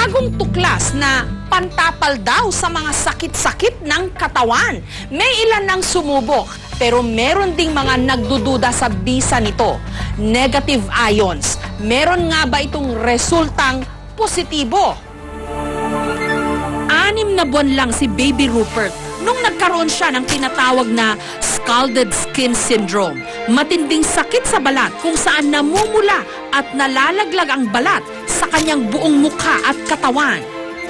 Bagong tuklas na pantapal daw sa mga sakit-sakit ng katawan. May ilan nang sumubok, pero meron ding mga nagdududa sa bisa nito. Negative ions. Meron nga ba itong resultang positibo? 6 na buwan lang si Baby Rupert nung nagkaroon siya ng tinatawag na scalded skin syndrome. Matinding sakit sa balat kung saan namumula at nalalaglag ang balat sa kanyang buong mukha at katawan.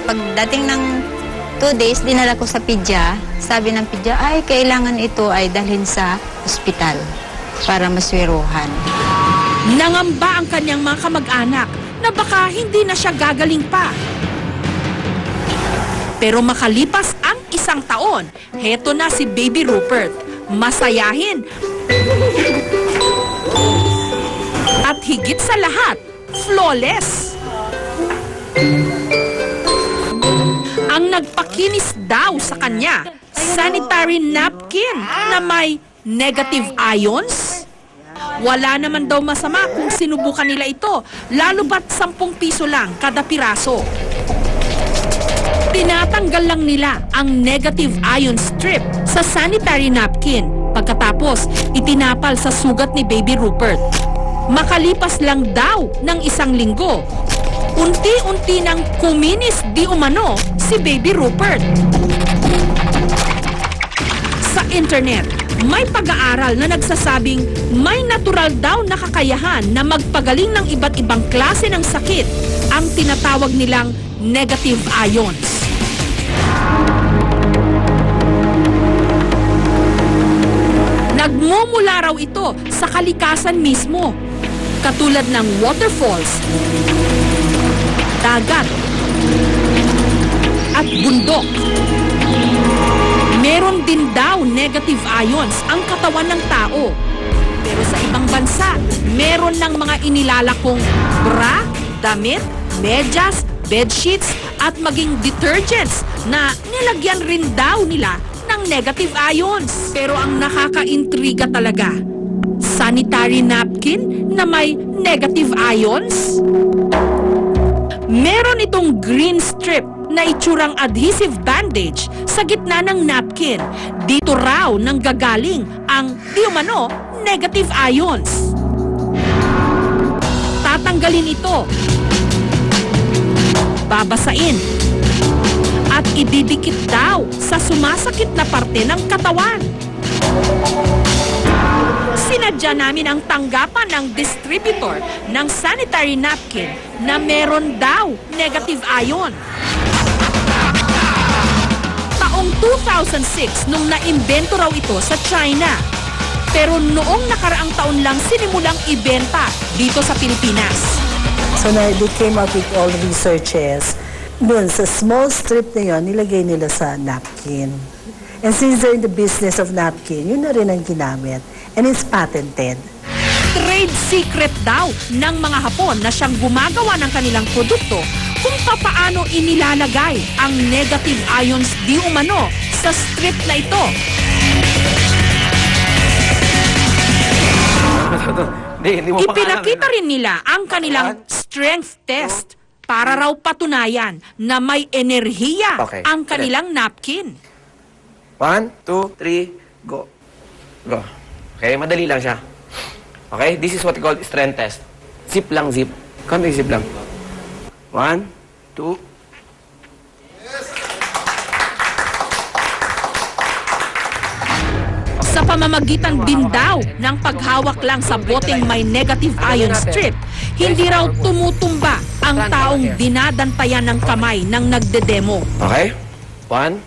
Pagdating ng 2 days, dinala ko sa pidya. Sabi ng pidya, ay kailangan ito ay dalhin sa ospital para maswiruhan. Nangamba ang kanyang mga kamag-anak na baka hindi na siya gagaling pa. Pero makalipas ang 1 taon, heto na si Baby Rupert. Masayahin. At higit sa lahat, flawless. Ang nagpakinis daw sa kanya, sanitary napkin na may negative ions. Wala naman daw masama kung sinubukan nila ito, lalo ba't 10 piso lang kada piraso. Tinatanggal lang nila ang negative ion strip sa sanitary napkin. Pagkatapos, itinapal sa sugat ni Baby Rupert. Makalipas lang daw ng 1 linggo, unti-unti nang kuminis di umano si Baby Rupert. Sa internet, may pag-aaral na nagsasabing may natural daw na kakayahan na magpagaling ng iba't ibang klase ng sakit, ang tinatawag nilang negative ions. Nagmumula raw ito sa kalikasan mismo, katulad ng waterfalls, dagat, at bundok. Meron din daw negative ions ang katawan ng tao. Pero sa ibang bansa, meron ng mga inilalakong bra, damit, medyas, bedsheets, at maging detergents na nilagyan rin daw nila ng negative ions. Pero ang nakakaintriga talaga, sanitary napkin na may negative ions? Meron itong green strip na itsurang adhesive bandage sa gitna ng napkin. Dito raw nanggagaling ang di umano negative ions. Tatanggalin ito, babasain, at ididikit daw sa sumasakit na parte ng katawan. Sinadya namin ang tanggapan ng distributor ng sanitary napkin na meron daw negative ion. Taong 2006 nung naimbento raw ito sa China. Pero noong nakaraang taon lang sinimulang ibenta dito sa Pilipinas. So na they came up with all the researches. Doon sa small strip na yun, nilagay nila sa napkin. And since they're in the business of napkin, yun na rin ang ginamit. And it's patented. Trade secret daw ng mga Hapon na siyang gumagawa ng kanilang produkto kung papaano inilalagay ang negative ions di umano sa strip na ito. Ipinakita rin nila ang kanilang strength test para raw patunayan na may enerhiya ang kanilang napkin. 1, 2, 3, go. Go. Okay, madali lang siya. Okay, this is what we call strength test. Zip lang, zip. Konting zip lang. 1, 2. Sa pamamagitan din daw ng paghawak lang sa boteng may negative ion strip, hindi raw tumutumba ang taong dinadantayan ng kamay ng nagdedemo. Okay? 1,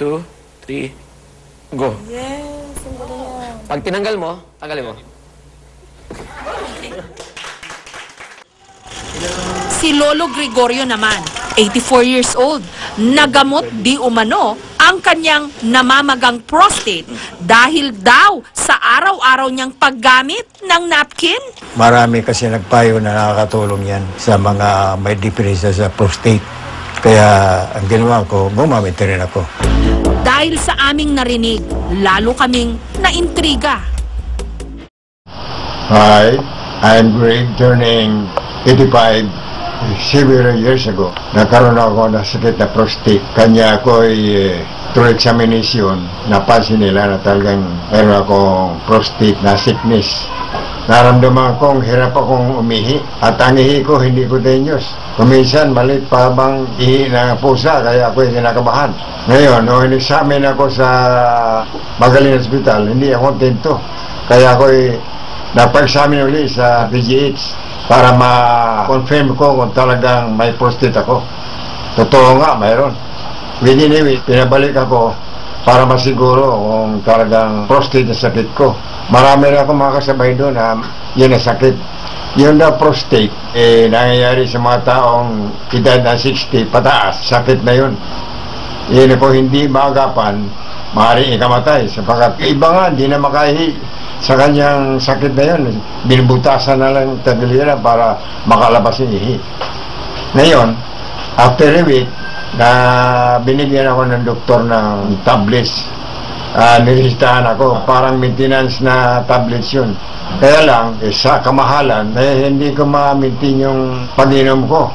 2, 3, go. Yes, Pag tinanggal mo, tanggalin mo. Si Lolo Gregorio naman, 84 years old, nagamot di umano ang kanyang namamagang prostate dahil daw sa araw-araw niyang paggamit ng napkin. Marami kasi nagpayo na nakakatulong yan sa mga may diferensya sa prostate. Kaya ang ginawa ko, gumamit rin ako. Dahil sa aming narinig, lalo kaming naintriga. Hi, I'm Greg, turning 85 several years ago, nagkaroon ako ng sakit na prostate. Kanya ako through examination, napansin nila na talagang meron akong prostate na sickness. Naramdaman kong hirap akong umihi at ang ihi ko hindi continuous. Kuminsan maliit pa bang ihi ng pusa kaya ako'y kinakabahan. Ngayon, nung in-examine ako sa Magaling Hospital, hindi ako tento. Kaya ako'y napa-examine ulit sa PGH para ma-confirm ko kung talagang may prostate ako. Totoo nga, mayroon. Within a week, pinabalik ako para masiguro kung talagang prostate na sakit ko. Marami na akong mga kasabay doon na yun na sakit. Yun na prostate, nangyayari sa mga taong edad na 60 pataas, sakit na yun. Yun ako hindi maagapan, maaaring ikamatay. Sapagkat iba nga, hindi na makahi sa kanyang sakit na yun. Binubutasan na lang tagiliran para makalabas yung ihi. Ngayon, after a week, na binigyan ako ng doktor ng tablets. Nilistahan ako, parang maintenance na tablets yun. Kaya lang, sa kamahalan, hindi ko ma-maintain yung pag-inom ko.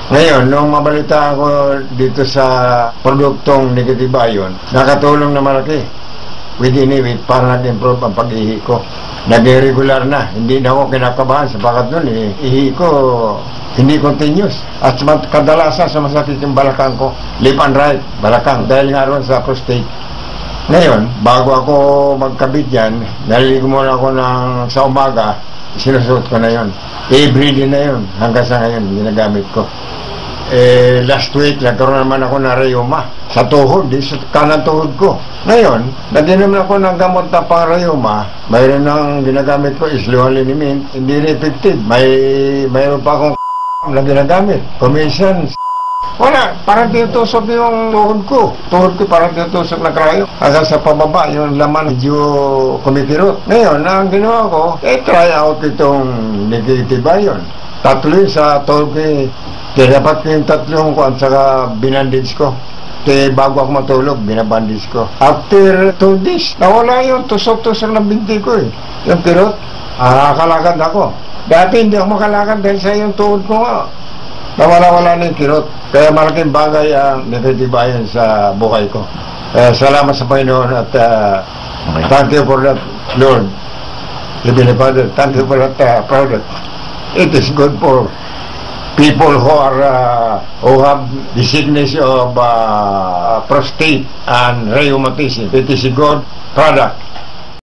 Ngayon, nung mabalita ako dito sa produktong negative ion, nakatulong na malaki. Within a week, para nag-improve ang pag-ihi ko. Naging regular na, hindi na ako kinakabahan sapagat nun, ihi ko hindi continuous. At kadalasan sumasakit yung balakang ko, left and right, balakang, dahil nga ron sa prostate. Ngayon, bago ako magkabit yan, naliligo muna ako sa umaga, sinusuot ko na yon. Everyday na yon, hanggang sa ngayon, ginagamit ko. Last week, nagkaroon naman ako na rheuma sa tuhod, sa kanan tuhod ko. Ngayon, nag-inom ako ng gamot na pang rheuma. Mayroon ng ginagamit ko, isluhalinimint, hindi rin effective. Mayroon pa akong na ginagamit. Kuminsan, wala, parang tinutusok yung tuhod ko. Tuhod ko parang tinutusok na krayo. Hanggang sa pababa, yung laman medyo kumikirot. Ngayon, ang ginawa ko, try out itong negative ion. Tatlo yun sa tuhod ko. Dapat ko yung tatlong ko at saka binandage ko. Bago ako matulog, binabandage ko. After 2 days, nawala yung tusok-tusok ng binti ko yung kirot. Nakalakad ako. Dati hindi ako makalakad dahil sa yung tuhod ko nga. Nawala-wala na yung kirot. Kaya malaking bagay ang negative ion sa buhay ko. Salamat sa Panginoon at thank you for that, Lord. Heavenly Father, thank you for that product. It is good for people who have the sickness of prostate and rheumatism. It is a good product.